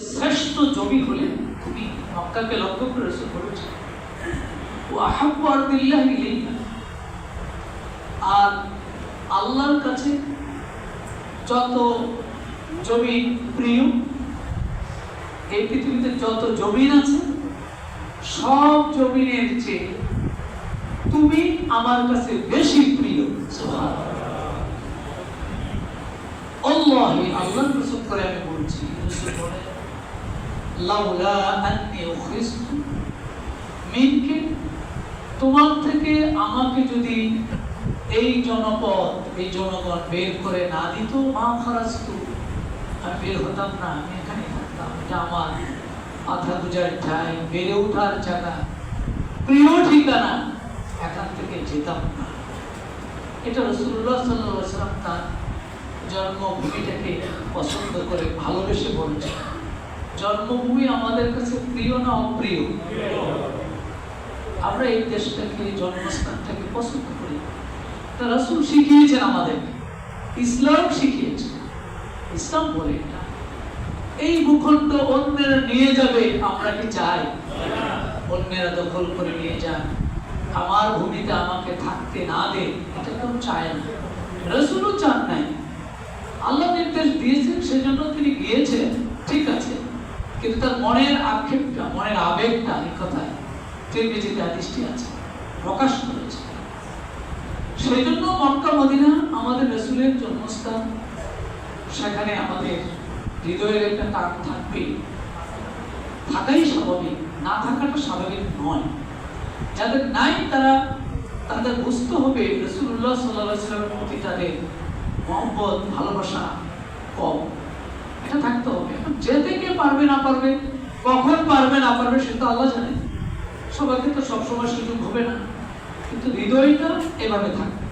শ্রেষ্ঠ জমি হলে তুমি মক্কাকে লক্ষ্য করে রাসূল বলেছেন ওয়া আহাব্বু আরদিল্লাহি ইলাইহি, আর আল্লাহর কাছে যত জমি প্রিয়, এই পৃথিবীতে যত জমিন আছে সব জমিনের চেয়ে তুমি আমার কাছে বেশি প্রিয়। সুবহানাল্লাহ। আল্লাহি আল্লাহর কসম করে আমি বলছি, রাসূল বলেন লাউলা আন্নী উখরিজতু মিনকে, তোমার থেকে আমাকে যদি এই জনপদ এই জনগণ বের করে না দিত, মা খারাজতু, আমি বের হতাম না, আমি এখানে থাকতাম। এটা আমার মাথা গুজার ঠাই, বেড়ে ওঠার জায়গা, প্রিয় ঠিকানা, এখান থেকে যেতাম না। এটা রাসূলুল্লাহ সাল্লাল্লাহু আলাইহি ওয়াসাল্লাম তার জন্মভূমিটাকে পছন্দ করে ভালোবেসে বলছে। জন্মভূমি আমাদের কাছে প্রিয় না অপ্রিয়? আমরা এই দেশটাকে, জন্মস্থানটাকে পছন্দ করি। তা রাসূল শিখিয়েছেন আমাদের, ইসলাম শিখিয়েছে। ইসলাম বলে এটা এই ভূখণ্ড অন্যেরা নিয়ে যাবে, আমরা কি চাই? অন্যেরা দখল করে নিয়ে যান, আমার ভূমিতে আমাকে থাকতে না দে, এটা কেউ চায় না। রাসূলও চান নাই, আল্লাহ নির্দেশ দিয়েছেন সেজন্য তিনি গিয়েছেন, ঠিক আছে, কিন্তু তার মনের আক্ষেপটা, মনের আবেগটা এই কথায় তিরমিজিতে হাদিসটি আছে, প্রকাশ করেছে। সেই জন্য মক্কা মদিনা আমাদের রাসূলের জন্মস্থান, সেখানে আমাদের হৃদয়ের একটা টান থাকবেই, থাকাই স্বাভাবিক, না থাকাটা স্বাভাবিক নয়। যাদের নাই তাদের বুঝতে হবে রাসূলুল্লাহ সাল্লাল্লাহু আলাইহি ওয়াসাল্লামের প্রতি তাদের মহব্বত, ভালোবাসা কম, এটা থাকতে হবে। এখন যেতে কে পারবে না পারবে, কখন পারবে না পারবে সেটা আল্লাহ জানে, সবাইকে তো সবসময় সুযোগ হবে না, কিন্তু হৃদয়টা এভাবে থাকবে।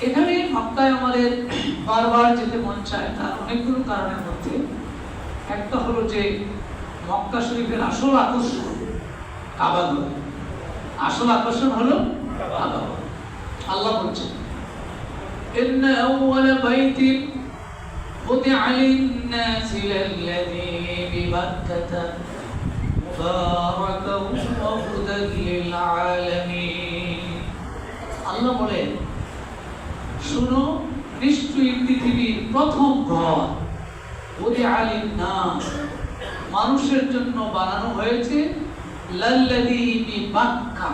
এখানে মক্কায় আমাদের বারবার যেতে মন চায়, তার অনেকগুলো কারণের মধ্যে একটা হলো যে মক্কা শরীফের আসল আকর্ষণ কাবা ঘর, আসল আকর্ষণ হলো কাবা ঘর। আল্লাহ বলছেন ইন্না আউওয়ালা বাইতিন وُضِعَ لِلنَّاسِ لَلَّذِي بِبَكَّةَ مُبَارَكًا وَهُدًى لِلْعَالَمِينَ। আল্লাহ বলেন, শুনো, নিশ্চয়ই পৃথিবীর প্রথম ঘর وُضِعَ لِلنَّاسِ, মানুষের জন্য বানানো হয়েছে, লাল্লাযী বিবাক্কা,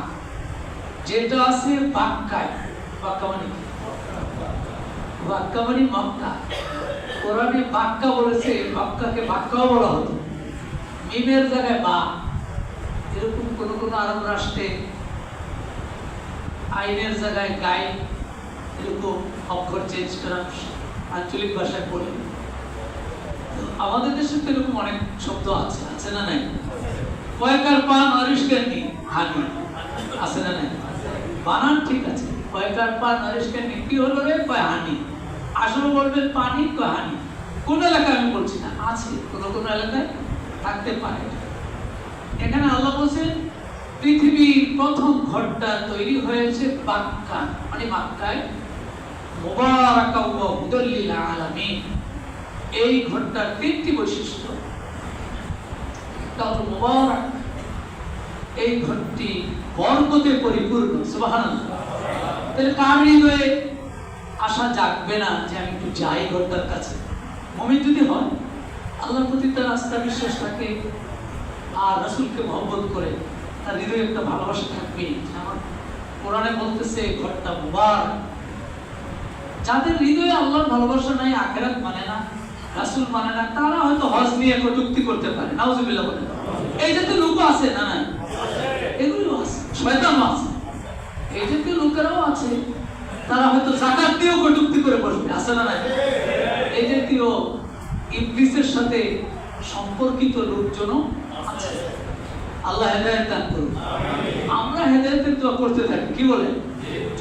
যেটা আছে বাক্কায়। বাক্কা মানে কি? বাক্কা মানে মক্কা। কোরআনে বাক্কা বলেছে, মক্কাকে বাক্কাও বলা হতো, মিমের জায়গায় বা। এরকম কোন কোন আরব রাষ্ট্রে আইনের জায়গায় গাই, এরকম অক্ষর চেঞ্জ করা আঞ্চলিক ভাষায় বলে। আমাদের দেশে তো এরকম অনেক শব্দ আছে, আছে না নাই? কয়কার পান আরিশকানি হানি, আছে না নাই? বানান ঠিক আছে, কয়কার পান আরিশকানি, কি হলো রে? কয় হানি। আসলে বলবেন পানি, কয় হানি। কোন এলাকায় আমি বলছি না, আছে, কোন কোন এলাকায় থাকতে পারে। এখানে আল্লাহ বলছেন পৃথিবীর প্রথম ঘরটা তৈরি হয়েছে বাক্কা, মানে মক্কায়, মুবারাকাও ওয়া হুদাল লিল আলামিন। এই ঘরটার তিনটি বৈশিষ্ট্য। একটা হলো মুবারাক, এই ঘরটি বরকতে পরিপূর্ণ। সুবহানাল্লাহ। তাহলে কার হৃদয়ে আশা জাগবে না যে আমি একটু যাই ঘরটার কাছে? মুমিন যদি হয়, আল্লাহর প্রতি তার আস্থা বিশ্বাস থাকে, আর রাসূলকে মহব্বত করে, তার হৃদয়ে একটা ভালোবাসা থাকবে। আমার কোরআনে বলতেছে ঘরটা মুবারক। যাদের হৃদয়ে আল্লাহর ভালোবাসা নাই, আখিরাত মানে না, রাসূল মানে না, তারা হয়তো হজ নিয়ে কটূক্তি করতে পারে, নাউজুবিল্লাহ বলে। এই জাতীয় লোক আছে না? নাই? এগুলো আছে, শয়তান আছে, এই জাতীয় লোকেরাও আছে, তারা হয়তো যাকাত দিয়েও কটূক্তি করে বসবে, আছে না নাই? এই জাতীয় ইবলিসের সাথে সম্পর্কিত লোকজনও আছে। আল্লাহ হেদায়েত দান করুন। আমরা হেদায়েতের দোয়া করতে থাকি, কি বলেন?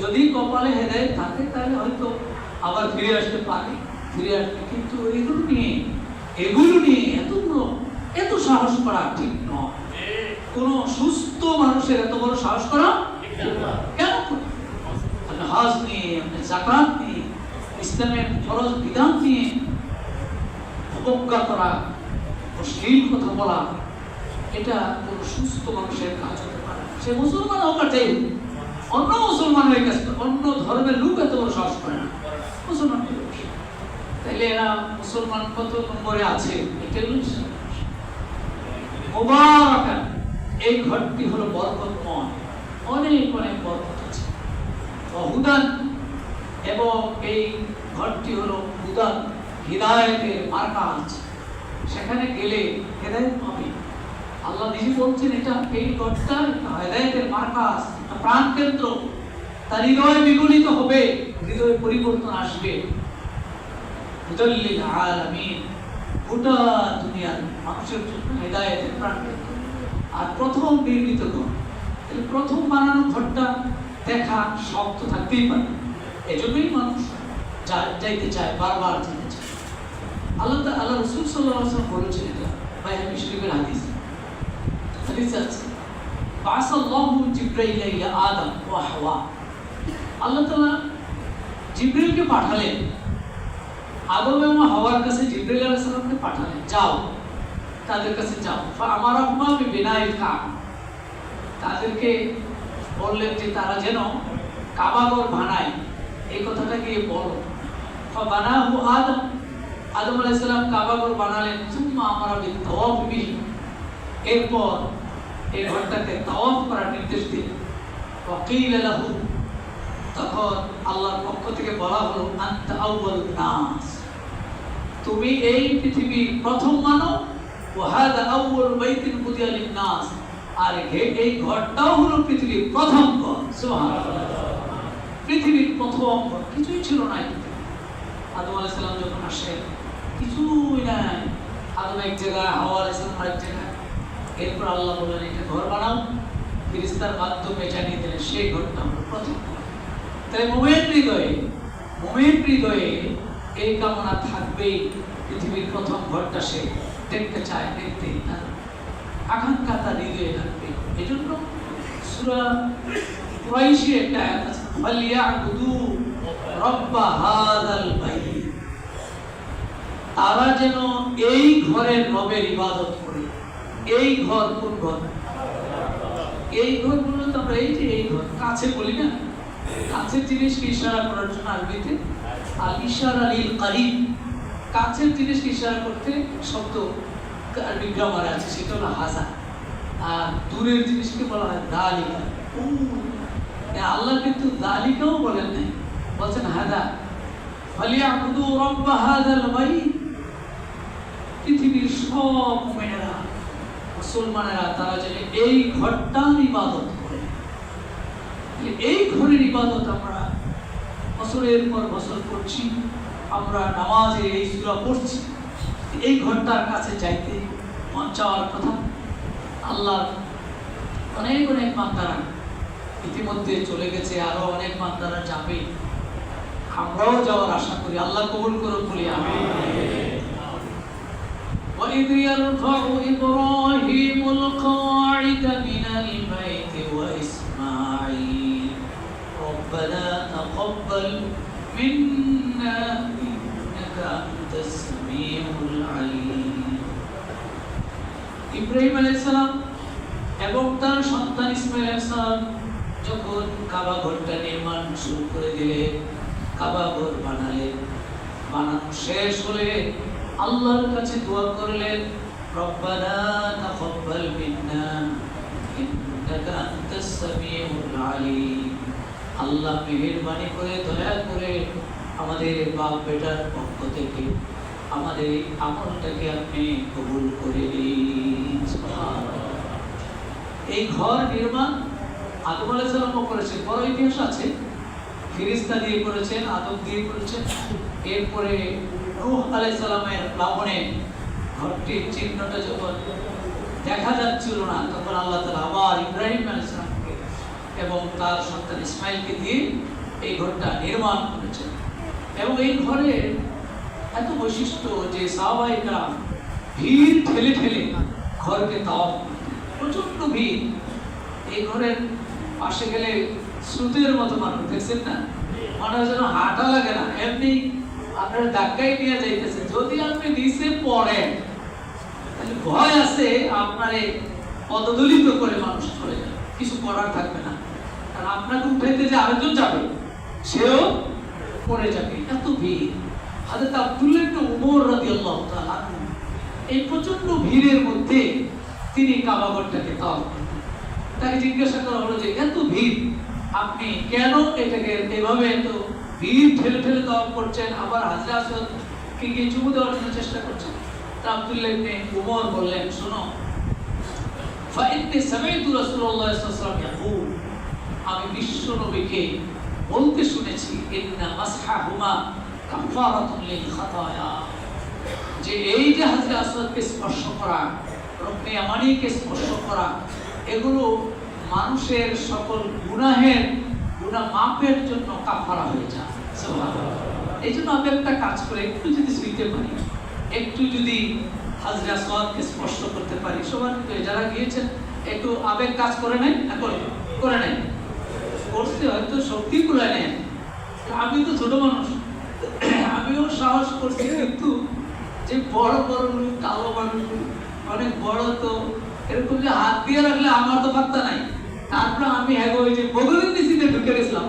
যদি কপালে হেদায়েত থাকে তাহলে হয়তো আবার ফিরে আসতে পারে, ফিরে আসবে। কিন্তু এগুলো নিয়ে এত সাহস করা ঠিক নয়। কোন সুস্থ মানুষের এত বড় সাহস করা কেন? হজ নিয়ে, যাকাত নিয়ে, ইসলামের ফরজ বিধান নিয়ে অবজ্ঞা করা, অশ্লীল কথা বলা, এটা কোনো সুস্থ মানুষের কাজ হতে পারে না। সে মুসলমান হোক আর যাই হোক, অন্য মুসলমান হয়ে গেছে, অন্য ধর্মের লোক এত বড় সাহস করে না মুসলমান হয়ে বসে। তাইলে এরা মুসলমান কত নম্বরে আছে? এটা মুবারাকান, এই ঘরটি হলো বরকতময়, অনেক অনেক বরকত আছে। হুদান, এবং এই ঘরটি হলো হুদান, হিদায়াতের মার্কাজ। সেখানে গেলে হেদায়েত পাবে। আল্লাহ নিজে বলছেন এটা, এই ঘরটা হেদায়েতের মার্কাজ, প্রাণ কেন্দ্র। তার হৃদয় বিগলিত হবে, হৃদয়ে পরিবর্তন আসবে। হুদাল্লিল আলামিন, গোটা দুনিয়ার মানুষের জন্য হেদায়েতের প্রাণ কেন্দ্র। আর প্রথম নির্মিত ঘর, প্রথম বানানো ঘরটা দেখা শক্ত থাকতেই পারে, এজন্যই মানুষ যাইতে চায়, বারবার যেতে চায়। আল্লাহ রাসূল সাল্লাল্লাহু আলাইহি ওয়াসাল্লাম বলেছেন, এটা বাইহাকী শরীফের হাদিস আছে, বাসাল্লাহু জিবরাইল ইলা আদম ওয়া হাওয়া। আল্লাহ তাআলা জিবরিলকে পাঠালেন, আদম এবং হাওয়ার কাছে জিবরিল আলাইহিস সালামকে পাঠালেন, যাও তাদের কাছে যাও। ফাআমারাহুমা বিবিনাইল কাবা, তাদেরকে বললেন যে তারা যেন কাবা ঘর বানায়, এই কথাটা গিয়ে বলো। ফাবানাহু আদম, আদম আলাইহিস সালাম কাবা ঘর বানালেন। সুম্মা আমারা বিতাওয়াফ বিহি, এরপর এই ঘরটাকে তাওয়াফ করার নির্দেশ দিলেন। ওয়াকিলা লাহু, তখন আল্লাহর পক্ষ থেকে বলা হলো, আনতা আউয়ালুন নাস, তুমি এই পৃথিবীর প্রথম মানব। ওয়া হাযা আউয়ালু বাইতিন বুদিয়া লিন-নাস, আর এই ঘরটাও হলো পৃথিবীর প্রথম ঘর। সুবহানাল্লাহ, পৃথিবীর প্রথম ঘর, কিছুই ছিল না। আদম আলাইহিস সালাম যখন আসেন কিছুই নাই, আদম এক জায়গায়, হাওয়া আলাইহিস সালাম আরেক জায়গায়। এরপর আল্লাহ বললেন একটা ঘর বানাও, ফেরেশতার মাধ্যমে জানিয়ে দিলেন সেই ঘরটা হলো প্রথম ঘর। তাই মুমিন হৃদয়ে এই কামনা থাকবেই, পৃথিবীর প্রথম ঘরটা সে দেখতে চায়, দেখতে তার আকাঙ্ক্ষা তার হৃদয়ে থাকবে। এই জন্য সূরা কুরাইশে একটা আয়াত আছে, ফালিয়াবুদু রাব্বা হাযাল বাইত, তারা যেন এই ঘরের রবের ইবাদত করে। এই ঘর কোন ঘর? এই ঘর বলতে তো আমরা এই যে এই ঘর কাছে বলি না, কাছের জিনিসকে ইশারা করার জন্য আরবিতে আল ইশারা লিল করিব, কাছের জিনিসকে ইশারা করতে শব্দ আরবি গ্রামারে আছে, সেটা হলো হাজা। আর দূরের জিনিসকে বলা হয় যালিকা। আল্লাহ কিন্তু যালিকাও বলেন নাই, বলছেন হাদা। ফালিয়াবুদু রাব্বা হাযাল বাইত, পৃথিবীর সব মুমিনেরা, মুসলমানেরা, তারা যেন এই ঘরটার ইবাদত করে। এই ঘরের ইবাদত আমরা বছরের পর বছর করছি, আমরা নামাজে এই সূরা পড়ছি, এই ঘরটার কাছে যাইতে মন চাওয়ার কথা। আল্লাহ অনেক অনেক বান্দারা ইতিমধ্যে চলে গেছে, আরো অনেক বান্দারা যাবে, আমরাও যাওয়ার আশা করি। আল্লাহ কবুল করুন, বলি আমিন। وَإِذْ يَرْفَعُ إِبْرَاهِيمُ الْقَوَاعِدَ مِنَ الْبَيْتِ وَإِسْمَاعِيلُ رَبَّنَا تَقَبَّلْ مِنَّا إِنَّكَ أَنْتَ السَّمِيعُ الْعَلِيمُ। ইব্রাহিম আলাইহিস সালাম এবং তার সন্তান ইসমাঈল আলাইহিস সালাম যখন কাবা ঘরটা নির্মাণ শুরু করে দিলেন, কাবা ঘর বানালেন, বানানো শেষ হলে আল্লাহর কাছে দোয়া করলেন, রব্বানা তাকাব্বাল মিন্না ইন্নাকা আনতাস সামিউল আলিম। আল্লাহ মেহেরবানি করে, দয়া করে আমাদের বাপ বেটার পক্ষ থেকে আমাদের আমলটাকে আপনি কবুল করে নিন। সুবহানাল্লাহ। এই ঘর নির্মাণ আদম আলাইহিস সালামও করেছেন, বড় ইতিহাস আছে। ফেরেশতা দিয়ে করেছেন, আদম দিয়ে করেছেন। এরপরে নূহ আলাইহিস সালামের প্লাবনে ঘরটির চিহ্নটা যখন দেখা যাচ্ছিল না, তখন আল্লাহ তাআলা আবার ইব্রাহিম আলাইহিস সালামকে এবং তার সন্তান ইসমাঈলকে দিয়ে এই ঘরটা নির্মাণ করেছেন। এবং এই ঘরের এত বৈশিষ্ট্য যে সাহাবায়ে কেরাম ভিড় ঠেলে ঠেলে ঘরকে তাওয়াফ করতেন, প্রচন্ড ভিড়। এই ঘরের পাশে গেলে স্রোতের মতো মানুষ, দেখছেন না, মানে যেন হাঁটা লাগে না, এমনি আপনার ধাক্কাই নিয়ে যাইতেছে। যদি আপনি নিচে পড়েন তাহলে ভয় আছে আপনারে পদদলিত করে মানুষ চলে যাবে, কিছু করার থাকবে না। আর আপনাকে উঠাইতে যে আরেকজন যাবে, সেও পড়ে যাবে, এত ভিড়। হযরত আব্দুল্লাহ ইবনে উমর রাদিয়াল্লাহু তাআলা এই প্রচন্ড ভিড়ের মধ্যে তিনি কাবাঘরটাকে তাওয়াফ করতেন। তাকে জিজ্ঞাসা করা হলো যে এত ভিড়, আপনি কেন এটাকে এভাবে এত ভিড় ঠেলে ঠেলে তাওয়াফ করছেন, আবার হাজরে আসওয়াদকে গিয়ে চুমু দেওয়ার জন্য চেষ্টা করছেন? তা আব্দুল্লাহ ইবনে উমর বললেন, শোনো, ফাইন্নী সামি'তু রাসূলুল্লাহ সাল্লাল্লাহু আলাইহি ওয়াসাল্লাম ইয়াকুল, আমি বিশ্ব নবীকে বলতে শুনেছি, ইন্না মাসহাহুমা কাফারাতুন লিল খাতায়া, যে এই যে হাজরে আসওয়াদকে স্পর্শ করা, রুকনে ইয়ামানিকে স্পর্শ করা, এগুলো মানুষের সকল গুনাহের গুনাহ মাফের জন্য কাফারা হয়ে যায়। সুবহানাল্লাহ। এই জন্য আমি একটা কাজ করে একটু যদি শুইতে পারি, একটু যদি হাজরে আসওয়াদকে স্পর্শ করতে পারি, সবার যারা গিয়েছেন একটু আবেগ কাজ করে নেন, করে নেন, করছে হয়তো শক্তি কুলায় নেন। আমি তো ছোট মানুষ, আমিও সাহস করছি, কিন্তু যে বড় বড় লোক, কালো মানুষ, অনেক বড়, তো এরকম যে হাত দিয়ে রাখলে আমার তো পাত্তা নাই। তারপর আমি ওই যে বগলের নিচে ঢুকে গেছিলাম,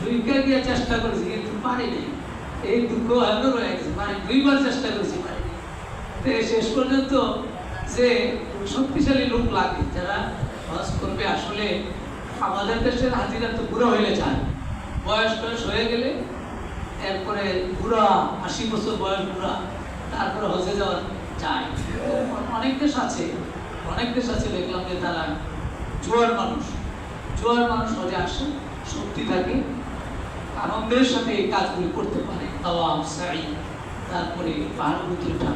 ঢুকে গিয়ে চেষ্টা করেছি কিন্তু পারি নাই। এই দুঃখ এমন রয়ে গেছে, মানে 2 বার চেষ্টা করেছি, পারি। শেষ পর্যন্ত যে শক্তিশালী লোক লাগে যারা হজ করবে, আসলে আমাদের দেশের হাজিরা তো বুড়ো হয়ে যায়, বয়স হয়ে গেলে, এরপরে বুড়া 80 বছর বয়স বুড়া, তারপরে হজে যাওয়া যায়। অনেক দেশ আছে দেখলাম যে তারা জোয়ার মানুষ হজে আসে, শক্তি থাকে, আনন্দের সাথে এই কাজগুলি করতে পারে, তাওয়াফ, সাই, তারপরে পাহাড় উঠা,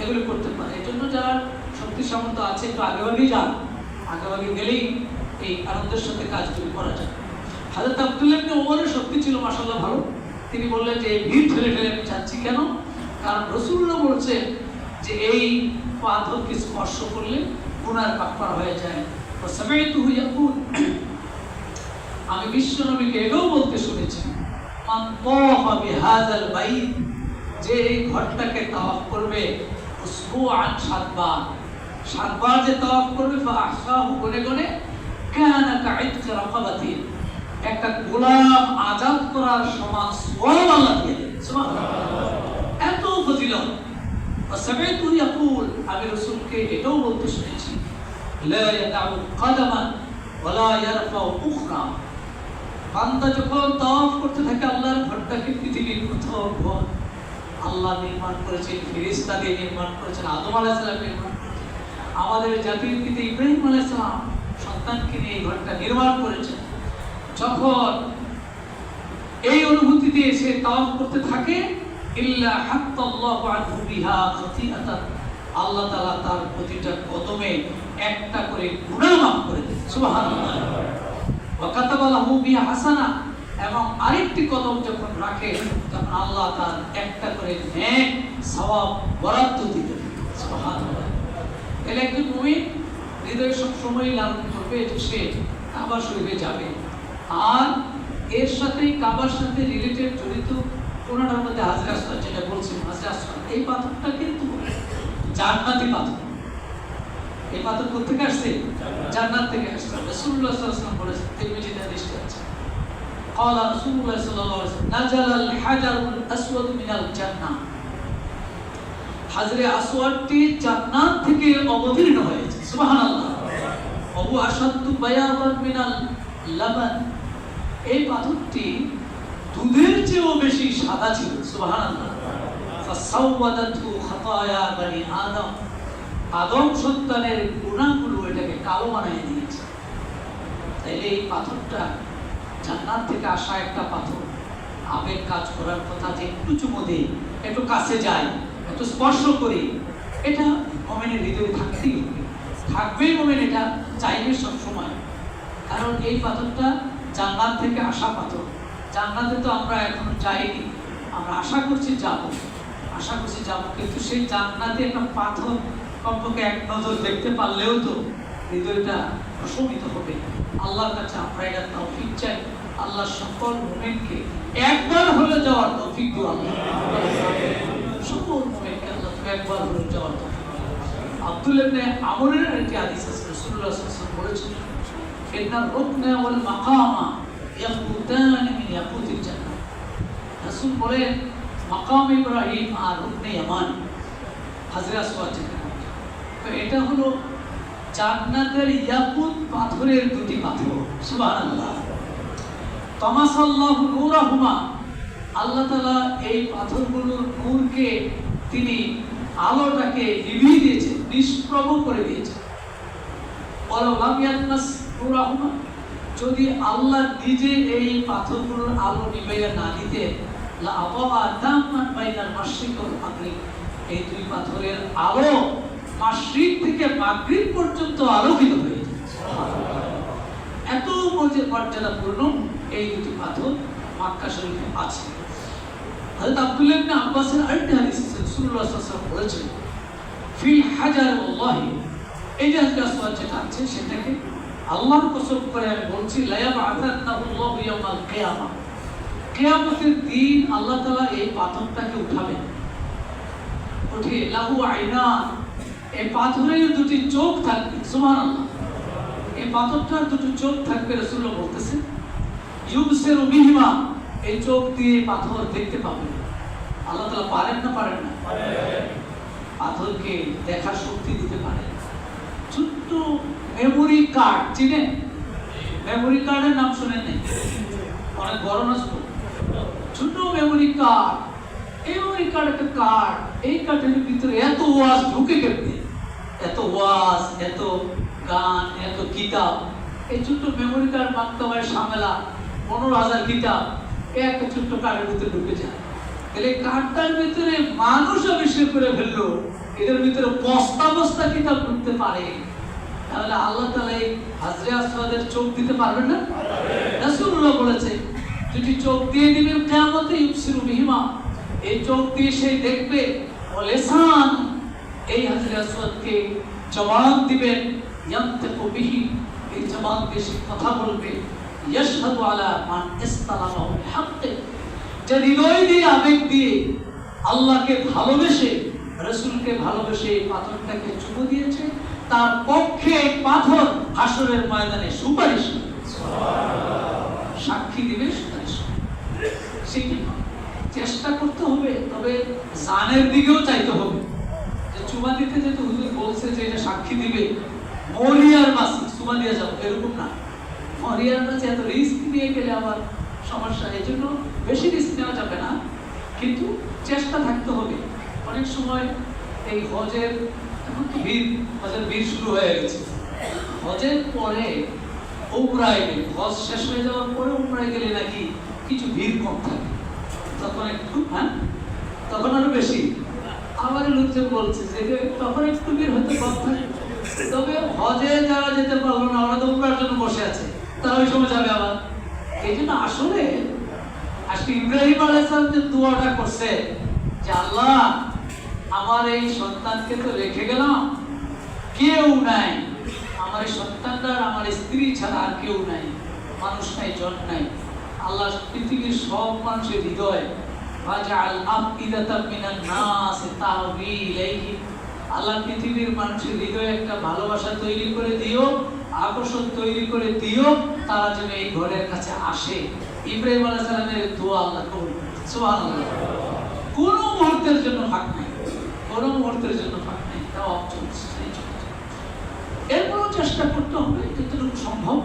এগুলি করতে পারে। এই জন্য যারা শক্তি সামর্থ্য আছে একটু আগেভাগেই যান, আগেভাগে গেলেই এই আনন্দের সাথে কাজগুলি করা যায়। হযরত আব্দুল্লাহ ইবনে উমরের শক্তি ছিল মাশাআল্লাহ ভালো। তিনি বললেন যে এই ভিড় ঠেলে ঠেলে আমি যাচ্ছি কেন, কারণ রাসূলুল্লাহ বলছেন যে এই পাথরকে স্পর্শ করলে গুনার কাফারা হয়ে যায়। সামি'তুহু ইয়াকুল, আমি বিশ্ব নবীকে এটাও বলতে শুনেছি, মান তাওয়াফা বিহাযাল বাইত, যে এই ঘরটাকে তাওয়াফ করবে, উসবুআন 7 বার যে তাওয়াফ করবে, ফাআহসাহু গুনে গুনে, কানা কাইতকি রাকাবাতিন, একটা গোলাম আজাদ করার সমান সওয়াব আল্লাহ দিয়ে দেন। সুবহানাল্লাহ, এত ফজিলত। সামি'তুহু ইয়াকুল, আমি রাসূলকে এটাও বলতে শুনেছি, লা ইয়াদাউ কাদামান ওয়া লা ইয়ারফাউ উখরা, বান্দা যখন তাওয়াফ করতে থাকে আল্লাহর ঘরটাকে, পৃথিবীর প্রথম ঘর আল্লাহ নির্মাণ করেছেন, ফেরেশতা দিয়ে নির্মাণ করেছেন, আদম আলাইহিস সালাম নির্মাণ করেছেন, আমাদের জাতির পিতা ইব্রাহিম আলাইহিস সালাম সন্তানকে নিয়ে এই ঘরটা নির্মাণ করেছেন। যখন এই অনুভূতি দিয়ে সে তাওয়াফ করতে থাকে, ইল্লা হাত্তাল্লাহু আনহু বিহা খাতিআতান, আল্লাহ তাআলা তার প্রতিটা কদমে একটা করে গুনাহ মাফ করে দেন। সুবহানাল্লাহ। ওয়া কাতাবা লাহু বিহা হাসানা, এবং আরেকটি কদম যখন রাখে তখন আল্লাহ তার একটা করে নেক সওয়াব বরাদ্দ দিতে দেন। সুবহানাল্লাহ। এর একজন মুমিন হৃদয়ে সব সময় লালন করবে যে সে কাবা শরীফে যাবে, আর এর সাথে কাবার সাথে রিলেটেড জড়িত কোনটার মধ্যে হাজরে আসওয়াদ, যেটা বলছি হাজরে আসওয়াদ, এই পাথরটা কিন্তু জান্নাতি পাথর। এই পাথর কোথা থেকে আসছে? জান্নাত থেকে আসছে। রাসূলুল্লাহ সাল্লাল্লাহু আলাইহি ওয়াসাল্লাম বলেছেন, তিরমিজিতে হাদিসটা আছে, قال رسول الله صلى الله عليه وسلم نزل الحجر الاسود من الجنه, হাজরে আসওয়াদটি জান্নাত থেকে অবতীর্ণ হয়েছে। সুবহানাল্লাহ। আবু আশাদ্দু বায়াদান মিনাল লাবান, এই পাথরটি দুধের চেয়েও বেশি সাদা ছিল। সুবহানাল্লাহ। ফাসাওয়াদাতু খাতায়া বনি আদম, আদম সন্তানের গুনাহগুলো এটাকে কালো বানিয়ে দিয়েছে। তাইলে এই পাথরটা জান্নাত থেকে আসা একটা পাথর, আবেগ কাজ করার কথা যে একটু চুমু দিই, একটু কাছে যাই, একটু স্পর্শ করি, এটা মুমিনের হৃদয়ে থাকতেই হবে, থাকবেই। মুমিন এটা চাইবে সব সময়, কারণ এই পাথরটা জান্নাত থেকে আসা পাথর। জান্নাতে তো আমরা এখনো যাইনি, আমরা আশা করছি যাব, কিন্তু সেই জান্নাতে একটা পাথর কমপক্ষে এক নজর দেখতে পারলেও তো হৃদয়টা প্রশমিত হবে। আল্লাহর কাছে আমরা এটা তৌফিক চাই, আল্লাহ সকল মুমিনকে একবার হলে যাওয়ার তৌফিক দাও আল্লাহ। সকল মুমিনকে আল্লাহ তুমি একবার হলে যাওয়ার তৌফিক দাও। আব্দুল্লাহ ইবনে আমরের একটি হাদিস আছে, রাসূলুল্লাহ সাল্লাল্লাহু আলাইহি ওয়াসাল্লাম বলেছেন, ইন্নার রুকনা ওয়াল মাকামা ইয়াকুতান মিন ইয়াকুতিল জান্নাহ। রাসূল বলেন মাকাম ইব্রাহিম আর রুকনে ইয়ামান, হাজরে আসওয়াদ, তো এটা হলো জান্নাতের ইয়াকুত পাথরের দুটি পাথর। সুবহানাল্লাহ। তামাসাল্লাহু নূরাহুমা, আল্লাহ তাআলা এই পাথরগুলোর নূরকে তিনি আলোটাকে নিভিয়ে দিয়েছেন, নিষ্প্রভ করে দিয়েছেন। ওয়ালাউ লাম ইয়াতমাস নূরাহুমা, যদি আল্লাহ নিজে এই পাথরগুলোর আলো নিভাইয়া না দিতে, লা আবাআ তামান বাইনাল মাশরিক ওয়াল মাগরিব, এই দুই পাথরের আলো মাশরিক থেকে মাগরিব পর্যন্ত আলোকিত হয়ে যায়। এত মর্যাদাপূর্ণ এই দুটি পাথর মক্কা শরীফে আছে। হযরত আব্দুল্লাহ ইবনে আব্বাসের আরেকটি হাদিস আছে, রাসূলুল্লাহ সাল্লাল্লাহু আলাইহি ওয়াসাল্লাম বলেছেন, ফিল হাজার ওয়াল্লাহি, এই যে হাজরে আসওয়াদ যেটা আছে সেটাকে আল্লাহর কসম করে আমি বলছি, লা ইয়াবআসান্নাহুল্লাহু ইয়াওমাল কিয়ামা, কিয়ামতের দিন আল্লাহ তাআলা এই পাথরটাকে উঠাবেন, উঠে লাহু আইনান, এই পাথরের দুটি চোখ থাকবে। সুবহানাল্লাহ। এই পাথরটার দুটো চোখ থাকবে, রাসূলুল্লাহ বলতেছেন, ইউবসিরু বিহিমা, এই চোখ দিয়ে পাথর দেখতে পাবে। আল্লাহ তাআলা পারেন না? পারেন না? পারেন। পাথরকে দেখার শক্তি দিতে পারেন। ছোট্ট মেমোরি কার্ড, চিনেন? মেমোরি কার্ডের নাম শুনেন নাই? অনেক বড় না ছোট? ছোট মেমোরি কার্ড। এই মেমোরি কার্ড একটা কার্ড, এই কার্ডের ভিতরে এত ওয়াজ ঢুকে গেছে, এত ওয়াজ, এত গান, এত কিতাব। এই ছোট্ট মেমোরি কার্ড মাক্তাবায় শামেলা 15,000 কিতাব একটা ছোট্ট কার্ডের ভিতরে ঢুকে যায়। তাহলে কার্ডটার ভিতরে মানুষ আবিষ্কার করে ফেললো, এটার ভিতরে বস্তা বস্তা কিতাব ঢুকতে পারে, তাহলে আল্লাহ তাআলা এই হাজরে আসওয়াদের চোখ দিতে পারবেন না? রাসূলুল্লাহ বলেছে, যদি চোখ দিয়ে দিবেন কিয়ামতে, ইউবসিরু বিহিমা, এই চোখ দিয়ে সে দেখবে, ওয়ালিসান, এই হাজরে আসওয়াদকে জবান দিবেন, ইয়ানতাকু বিহি, এই জবান দিয়ে সে কথা বলবে, ইয়াশহাদু আলা মান ইসতালামাহু বিহাক্কি, যে হৃদয় দিয়ে, আবেগ দিয়ে আল্লাহকে ভালোবেসে, রাসূলকে ভালোবেসে এই পাথরটাকে চুমু দিয়েছে, তার পক্ষে পাথর হাসরের ময়দানে সুপারিশ করবে। সুবহানাল্লাহ। সাক্ষী দিবে, সুপারিশ করবে। সেটি চেষ্টা করতে হবে, তবে জানের দিকেও চাইতে হবে। যে চুমা দিতে যেতে হুজুর বলছে যে এটা সাক্ষী দিবে, মরিয়ার মাসি চুমা দিয়ে যাও, এরকম না। মরিয়ার মাসি এত রিস্ক নিয়ে গেলে আবার সমস্যা, এই জন্য বেশি রিস্ক নেওয়া যাবে না, কিন্তু চেষ্টা থাকতে হবে। অনেক সময় এই হজের, এখন তো হজের ভিড় শুরু হয়ে গেছে, হজের পরে উমরায় গেলে, হজ শেষ হয়ে যাওয়ার পরে উমরায় গেলে নাকি কিছু ভিড় কম থাকে, তখন একটু, তখন আরো বেশি। আবার লোকজন বলছে যে তখন একটু ভিড় হয়তো কম থাকে, তবে হজে যারা যেতে পারলো না, ওরা তো উমরার জন্য বসে আছে, তারা ওই সময় যাবে আবার। এই জন্য আসলে আজকে ইব্রাহিম আলাইহিস সালাম যে দোয়াটা করছে যে আল্লাহ আমার এই সন্তানকে তো রেখে গেলাম, কেউ নাই, আমার এই সন্তানটার, আমার স্ত্রী ছাড়া আর কেউ নাই, মানুষ নাই, জন নাই। আল্লাহ পৃথিবীর সব মানুষের হৃদয়, ওয়াজআল আফইদাতাম মিনান নাস তাহবি ইলাইহি, আল্লাহ পৃথিবীর মানুষের হৃদয়ে একটা ভালোবাসা তৈরি করে দিও, আকর্ষণ তৈরি করে দিও, তারা যেন এই ঘরের কাছে আসে। ইব্রাহিম আলাইহিস সালামের দোয়া আল্লাহ কবুল করেছেন। সুবহানাল্লাহ। কোনো মুহূর্তের জন্য ফাঁক নাই, কোনো মুহূর্তের জন্য ফাঁক নাই, তাও চলছে। এরপরও চেষ্টা করতে হবে যতটুকু সম্ভব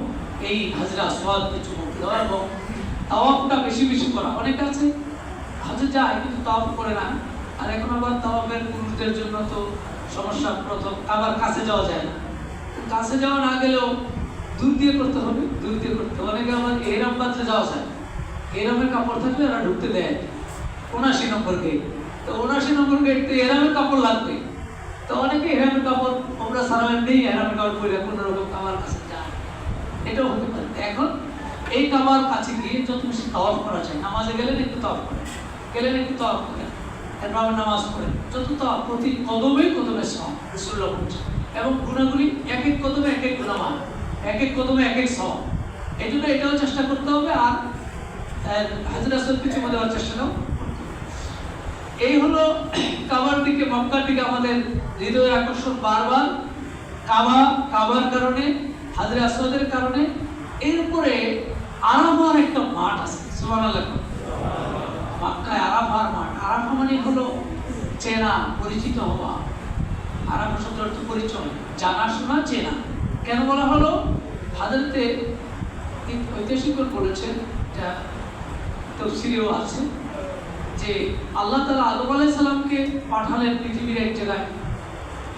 এই হাজরে আসওয়াদকে চুমু দেওয়া এবং তাওয়াফটা বেশি বেশি করা। অনেকে আছে হজে যায় কিন্তু তাওয়াফ করে না, আর এখন আবার তাওয়াফের পুরুষদের জন্য তো সমস্যা, প্রথম আবার কাছে যাওয়া যায় না, কাছে যাওয়া না গেলেও দূর দিয়ে করতে হবে, দূর দিয়ে করতে হবে। অনেকে আবার এহরাম বাঁধলে যাওয়া যায়, এহরামের কাপড় থাকলে ওরা ঢুকতে দেয় ৭৯ নম্বর গেট, তো ৭৯ নম্বর গেট তো এহরামের কাপড় লাগবে, তো অনেকে এহরামের কাপড় আমরা সারা নেই, এহরামের কাপড় পরে কোনো রকম কাবার কাছে যায়, এটাও হতে পারে। এখন এই কাবার কাছে গিয়ে যত বেশি তাওয়াফ করা যায়, নামাজে গেলেন একটু তাওয়াফ করেন, গেলেন একটু তাওয়াফ করেন, এরপর নামাজ পড়েন, যত তাওয়াফ প্রতি কদমে কদমে সওয়াব রাসূলুল্লাহ বলেছেন, এবং গুনাহগুলি এক এক কদমে এক এক গুনাহ, এক এক কদমে এক এক সওয়াব। এই জন্য এটাও চেষ্টা করতে হবে, আর হাজর আসওয়াদ কিছু মনে হওয়ার চেষ্টাটাও। এই হলো কাবার দিকে, মক্কার দিকে আমাদের হৃদয়ের আকর্ষণ বারবার। কাবার কারণে, হাজরে আসওয়াদের কারণে। এরপরে আরাফার একটা মাঠ আছে, সুবহানাল্লাহ। মক্কায় আরাফার মাঠ। আরাফা মানে হলো চেনা, পরিচিত হওয়া। আরাফা শব্দের অর্থ পরিচয়, জানাশোনা, চেনা। কেন বলা হলো? হাজরতে ঐতিহাসিকগণ বলেছেন, এটা তাফসীরেও আছে, যে আল্লাহ তাআলা আদম আলাইহিস সালামকে পাঠালেন পৃথিবীর এক জায়গায়,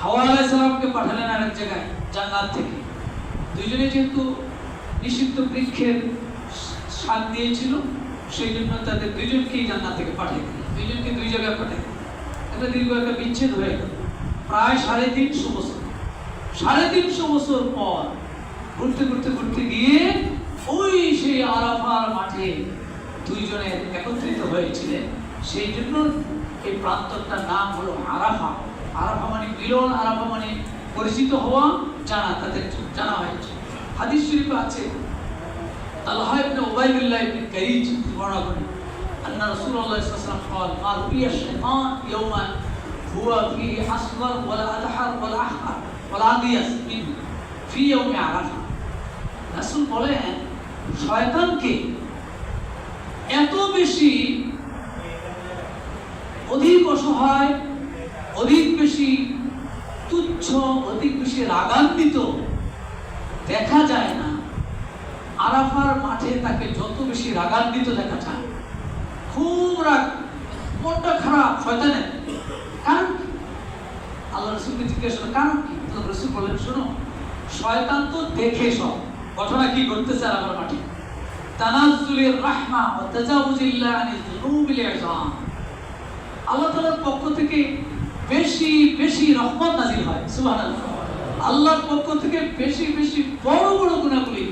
হাওয়া আলাইহিস সালামকে পাঠালেন আরেক জায়গায়, জান্নাত থেকে। দুইজনে যেহেতু নিষিদ্ধ বৃক্ষের স্বাদ দিয়েছিল, সেই জন্য তাদের দুইজনকেই জান্নাত থেকে পাঠিয়ে দিল, দুইজনকে দুই জায়গায় পাঠিয়ে দিল। একটা দীর্ঘ একটা বিচ্ছেদ হয়ে গেল প্রায় 350 বছর। 350 বছর পর ঘুরতে ঘুরতে ঘুরতে গিয়ে ওই সেই আরাফার মাঠে দুইজনের একত্রিত হয়েছিলেন। সেই জন্য এই প্রান্তরটার নাম হলো আরাফা। আরাফা মানে মিলন, আরাফা মানে পরিচিত হওয়া, জানা, তাদের জানা হয়েছে। হাদিস শরীফে আছে, তালহা ইবনে উবাইদুল্লাহ ইবনে কাইজ বর্ণনা করেন, আন্না রাসূলুল্লাহ সাল্লাল্লাহু আলাইহি ওয়াসাল্লাম قال ما رؤي الشيطان يوما هو فيه اصغر ولا ادحر ولا احقر ولا اضيس في يوم عرفه। রাসূল বলেন, শয়তানকে এত বেশি অধিক অসহায়, অধিক বেশি তুচ্ছ, অধিক বেশি রাগান্বিত দেখা যায় না। আরাফার মাঠে তাকে যত বেশি রাগান্বিত দেখা যায়, খুব রাগ, মনটা খারাপ শয়তানের। কারণ কি? আল্লাহ রাসূলকে জিজ্ঞেস করলেন কারণ কি? তো রাসূল বললেন, শোনো, শয়তান তো দেখে সব ঘটনা কি ঘটতেছে আরাফার মাঠে। তানাজ্জুলির রাহমা ওয়া তাজাউযিল্লাহ আনিল যুনুবিল ইযাম। আল্লাহ তাআলার পক্ষ থেকে বেশি বেশি রহমত নাযিল হয়, সুবহানাল্লাহ। আল্লাহর পক্ষ থেকে বেশি বেশি বড় বড় গুনাহগুলি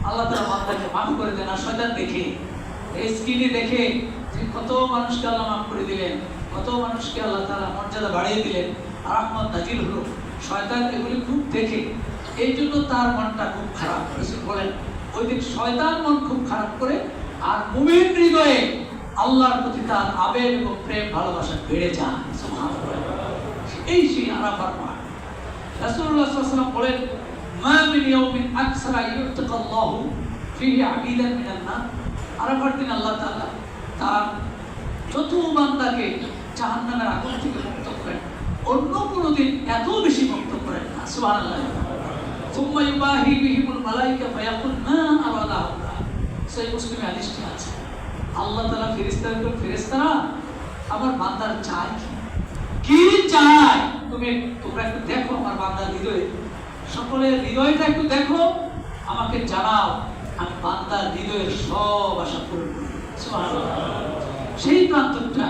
আল্লাহ তাআলা বান্দাকে মাফ করে দেন। আর শয়তান দেখে, এই স্ক্রিনে দেখে যে কত মানুষকে আল্লাহ মাফ করে দিলেন, কত মানুষকে আল্লাহ তাআলা মর্যাদা বাড়িয়ে দিলেন, আর রহমত নাযিল হলো। শয়তান এগুলি খুব দেখে, এই জন্য তার মনটা খুব খারাপ। রাসূল বলেন, ওই দিন শয়তান মন খুব খারাপ করে, আর মুমিন হৃদয়ে আল্লাহর প্রতি তার আবেগ এবং প্রেম ভালোবাসা বেড়ে যায়। সুবহানাল্লাহ। এই সেই আরাফার মাঠ। রাসূলুল্লাহ সাল্লাল্লাহু আলাইহি ওয়াসাল্লাম বলেন, মা মিন ইয়াউমিন আকসারা ইউতাকাল্লাহু ফিহি আবিদান মিনান নার। আরাফার দিন আল্লাহ তাআলা তার যত বান্দাকে জাহান্নামের আগুন থেকে মুক্ত করেন, অন্য কোনো দিন এত বেশি মুক্ত করেন না। সুবহানাল্লাহ। সুম্মা ইউবাহি বিহিমুল মালায়েকা ফায়াকুল মা আরাদা। সেই মুসলিমে হাদিসটি আছে, আল্লাহ তাআলা ফেরেশতারা আমার বান্দার চায় কি চায়, তোমরা একটু দেখো আমার বান্দার হৃদয়ে, সকলের হৃদয়টা একটু দেখো, আমাকে জানাও, আমি বান্দার হৃদয়ের সব আশা পূরণ করি। সুবহানাল্লাহ। সেই প্রান্তরটা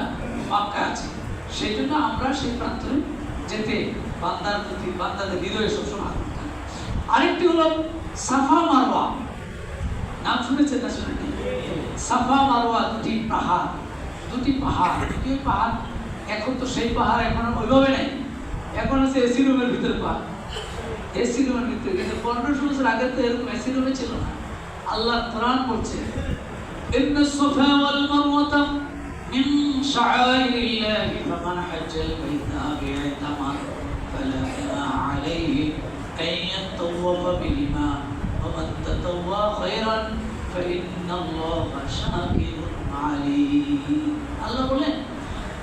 মক্কা আছে, সেই জন্য আমরা সেই প্রান্তরে যেতে বান্দার প্রতি, বান্দাদের হৃদয়ে সবসময়। আরেকটি হলো সাফা মারওয়া। নাম শুনেছেন না শুনেননি? সাফা মারওয়া দুটি পাহাড়, দুটি পাহাড়। এখন তো সেই পাহাড় এখন ওইভাবে নেই, এখন আছে এসি রুমের ভিতরে পাহাড়, এসি রুমের ভিতরে। কিন্তু 1500 বছর আগে তো এরকম এসি রুমে ছিল না। আল্লাহ কোরআন বলছে, ইন্নাস সাফা ওয়াল মারওয়াতা মিন শাআইরিল্লাহি ফামান হাজ্জাল বাইতা আও ইতামার ফালা জুনাহা আলাইহি আন ইয়াতাওয়াফা বিহিমা ওয়া মান তাতাওয়া খায়রান ফাইন্নাল্লাহা শাকিরুন আলীম। আল্লাহ বলেন,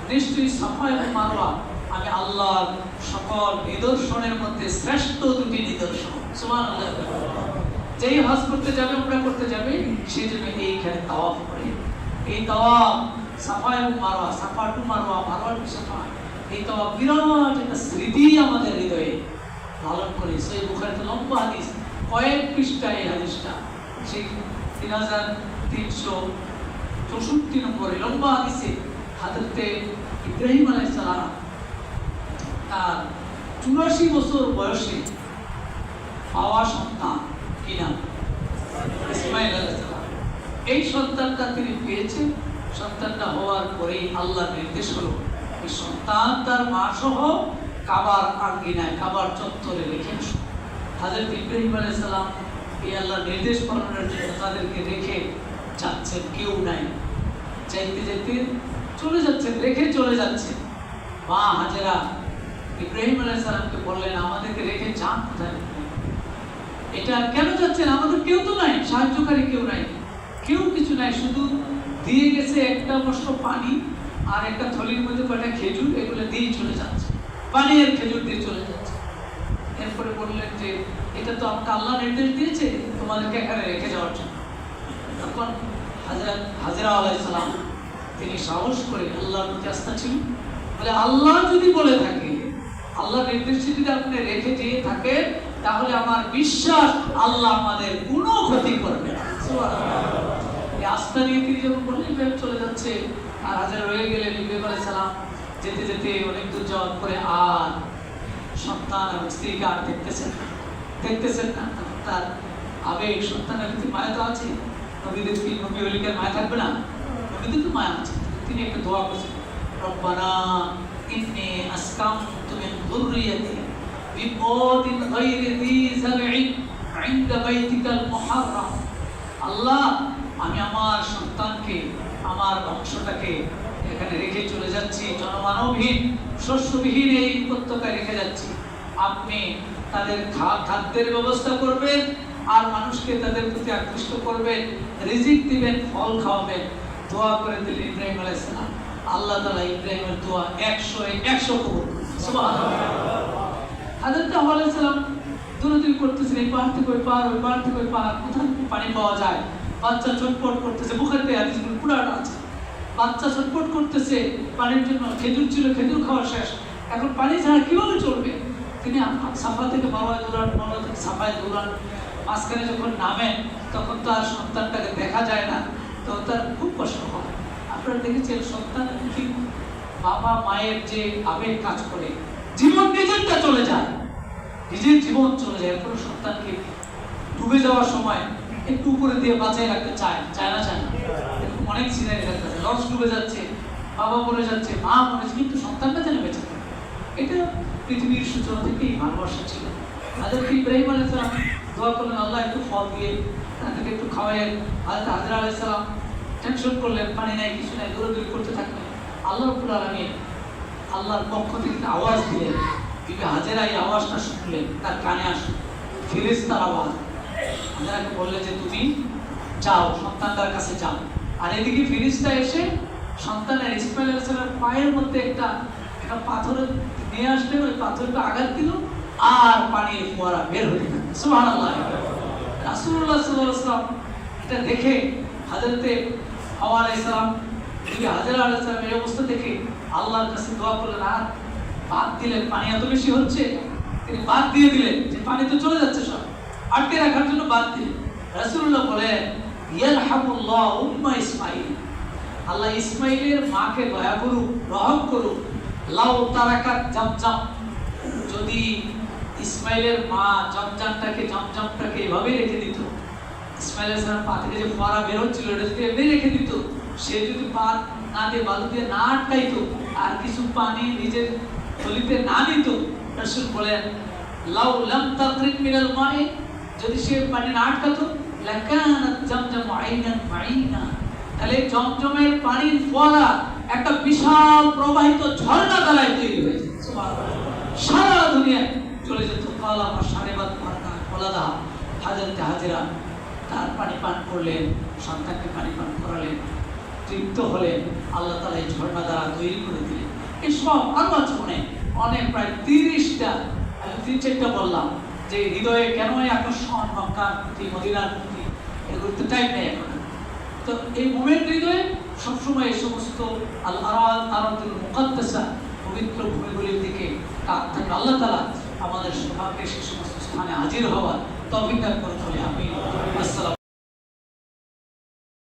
নিশ্চয়ই সাফা এবং মারওয়া আমি আল্লাহর সকল নিদর্শনের মধ্যে শ্রেষ্ঠ দুটি নিদর্শন। সুবহানাল্লাহ। যেই হজ করতে যাবে, উমরা করতে যাবে, সেই জন্য এইখানে তাওয়াফ করে। এই তাওয়াফ সাফা এবং মারওয়া, সাফা টু মারওয়া, মারওয়া টু সাফা, এই তাওয়াফ বিরাট একটা স্মৃতি আমাদের হৃদয়ে লালন করে। সহিহ বুখারীতে লম্বা হাদিস, কয়েক পৃষ্ঠা এই হাদিসটা, সেই 3364 নম্বরে লম্বা হাদিসে হযরতে ইব্রাহিম আলাইহিস সালাম তার 84 বছর বয়সে পাওয়া সন্তান, কি নাম? ইসমাঈল আলাইহিস সালাম। এই সন্তানটা তিনি পেয়েছেন। সন্তানটা হওয়ার পরেই আল্লাহর নির্দেশ হলো এই সন্তান তার মা সহ কাবার আঙ্গিনায়, কাবার চত্বরে রেখে আসো। হযরত ইব্রাহিম আলাইহিস সালাম এই আল্লাহর নির্দেশ পালনের জন্য তাদেরকে রেখে যাচ্ছেন, কেউ নাই, চাইতে যেতে চলে যাচ্ছেন, রেখে চলে যাচ্ছেন। মা হাজেরা ইব্রাহিম আলাইহিস সালামকে বললেন, আমাদেরকে রেখে যান কোথায়? এটা কেন যাচ্ছেন? আমাদের কেউ তো নাই, সাহায্যকারী কেউ নাই, কেউ কিছু নাই, শুধু দিয়ে গেছে একটা বস্ত্র পানি আর একটা থলির মধ্যে কয়টা খেজুর, এগুলো দিয়ে চলে যাচ্ছে, পানি আর খেজুর দিয়ে চলে যাচ্ছে। এরপরে বললেন যে এটা তো আমাকে আল্লাহ নির্দেশ দিয়েছে তোমাদেরকে এখানে রেখে যাওয়ার জন্য। তখন হাজেরা আলাইহিস সালাম তিনি সাহস করে, আল্লাহর প্রতি আস্থা ছিল, বলে আল্লাহ যদি বলে থাকে, আল্লাহ নির্দেশ যদি আপনি রেখে দিয়ে থাকেন, তাহলে আমার বিশ্বাস আল্লাহ আমাদের কোনো ক্ষতি করবে না। এই আস্থা নিয়ে তিনি যখন বললেন চলে যাচ্ছে, আর হাজার রয়ে গেলেন। ইব্রাহিম আলাইহিস সালাম যেতে যেতে অনেক দূর যাওয়ার পরে আর সন্তান এবং স্ত্রীকে আর দেখতেছেন না। তার আবেগ, সন্তানের প্রতি মায়া তো আছে, নবীদের কি নবী ওলিদের মায়া থাকবে না? নবীদের তো মায়া আছে। তিনি একটা দোয়া করেছেন, রব্বানা ইন্নী আসকানতু মিন যুররিয়াতি বিওয়াদিন গায়রি যী যারইন ইনদা বাইতিকাল মুহাররাম। আল্লাহ, আমি আমার সন্তানকে, আমার বংশটাকে এখানে রেখে চলে যাচ্ছি, জনমানবহীন, শস্যবিহীন এই উপত্যকায় রেখে যাচ্ছি। আপনি তাদের খাদ্যের ব্যবস্থা করবেন, আর মানুষকে তাদের প্রতি আকৃষ্ট করবেন, রিজিক দিবেন, ফল খাওয়াবেন। দোয়া করে দিলেন ইব্রাহিম আলাইহিস সালাম। আল্লাহ তাআলা ইব্রাহিমের দোয়া 100 কবুল করেন। সুবহানাল্লাহ। হযরত হাওয়া আলাইহিস সালাম দৌড়াদৌড়ি করতেছেন, এই পাহাড় থেকে ওই পাহাড়, ওই পাহাড় থেকে ওই পাহাড়, কোথায় পানি পাওয়া যায়। বাচ্চা ছটফট করতেছে, বুখারীতে হাদিসগুলো পুরানো আছে। বাচ্চা ছটফট করতেছে পানির জন্য, খেজুর ছিল, খেজুর খাওয়া শেষ, এখন পানি ছাড়া কিভাবে চলবে? তিনি সাফা থেকে মারওয়ায় দৌড়ান, মারওয়া থেকে সাফায় দৌড়ান। মাঝখানে যখন নামেন তখন তার সন্তানটাকে দেখা যায় না, তো তার খুব কষ্ট হয়। আপনারা দেখেছেন সন্তান ঠিক বাবা মায়ের যে আবেগ কাজ করে, জীবন নিজেরটা চলে যায়, নিজের জীবন চলে যায়, এরপর সন্তানকে ডুবে যাওয়ার সময় একটু উপরে দিয়ে বাঁচাই রাখতে চায় না? এরকম অনেক সিনারি দেখতেছে, লঞ্চ ডুবে যাচ্ছে, বাবা মরে যাচ্ছে, মা মরে যাচ্ছে, কিন্তু সন্তানটা যেন বেঁচে থাকে। এটা পৃথিবীর সূচনা থেকেই ভালোবাসা ছিল। হাজরত ইব্রাহিম আলাইহিস সালাম দোয়া করলেন, আল্লাহ একটু ফল দিয়ে তাদেরকে একটু খাওয়াইয়েন। হযরত হাজরা আলাইহিস সালাম টেনশন করলেন, পানি নাই, কিছু নাই, দৌড়াদৌড়ি করতে থাকলেন। আল্লাহ রাব্বুল আলামিন আল্লাহর পক্ষ থেকে আওয়াজ দিলেন। বিবি হাজেরা এই আওয়াজটা শুনলেন, তার কানে আসলো ফেরেশতার আওয়াজ। হাজেরাকে বললেন যে তুমি যাও, সন্তানটার কাছে যাও। আর এদিকে ফেরেশতা এসে সন্তানের ইসমাঈল আলাইহিস সালামের পায়ের মধ্যে একটা পাথর নিয়ে আসলেন, ওই পাথরটা আঘাত দিল, আর পানির ফোয়ারা বের হতে থাকে। সুবহানাল্লাহ। রাসূলুল্লাহ সাল্লাল্লাহু আলাইহি ওয়াসাল্লাম এটা দেখে হযরতে হাওয়া আলাইহিস সালাম, বিবি হাজেরা আলাইহিস সালাম এই অবস্থা দেখে আল্লাহর কাছে দোয়া করলেন, আর বাদ দিলেন, পানি এত বেশি হচ্ছে, তিনি বাদ দিয়ে দিলেন, যে পানি তো চলে যাচ্ছে, সব আটকে রাখার জন্য বাদ দিলেন। রাসূলুল্লাহ বলেন, ইয়ারহামুল্লাহু উম্মা ইসমাঈল, আল্লাহ ইসমাঈলের মাকে দয়া করুক, রহম করুক। লাউ তারাকাত জামজাম, যদি ইসমাঈলের মা জমজমটাকে এভাবে রেখে দিত, ইসমাঈল আলাইহিস সালাম পা থেকে যে ফোয়ারা বের হচ্ছিল এটা যদি এমনি রেখে দিত, সে যদি পা না দিয়ে বালু দিয়ে না আটকাইতো, আর কিছু পানি নিজের থলিতে না দিত, রাসূল বলেন লাউ লাম তাকরিব মিনাল মাই, যদি সে পানি না আটকাতো, লাকানাত জামজাম আইনান মাইনা, তাহলে জমজমের পানির ফোয়ারা একটা বিশাল প্রবাহিত ঝর্ণা দ্বারাই তৈরি হয়েছে। সুবহানাল্লাহ। সারা দুনিয়ায় চলে যেত। কালা বা সারেবাদ মার্কা কলাদা। হাজরতে হাজেরা তার পানি পান করলেন, সন্তানকে পানি পান করালেন, তৃপ্ত হলেন। আল্লাহ তাআলা এই ঝর্ণা দ্বারা তৈরি করে দিলেন। এই সব আরো আছে অনেক প্রায় 30টা, 3-4টা বললাম, যে হৃদয়ে কেন এই আকর্ষণ মক্কার প্রতি, মদিনার প্রতি, এগুলো তো টাইম নেই এখন। তো এই মোমেন্ট হৃদয়ে সবসময় এই সমস্ত আল-আরাদিল মুকাদ্দাসা, পবিত্র ভূমিগুলির দিকে তাক থাকে। আল্লাহ তাআলা আমাদের সৌভাগ্যে সেই সমস্ত স্থানে হাজির হওয়ার তৌফিক দান করুন। আমিন। আসসালাম।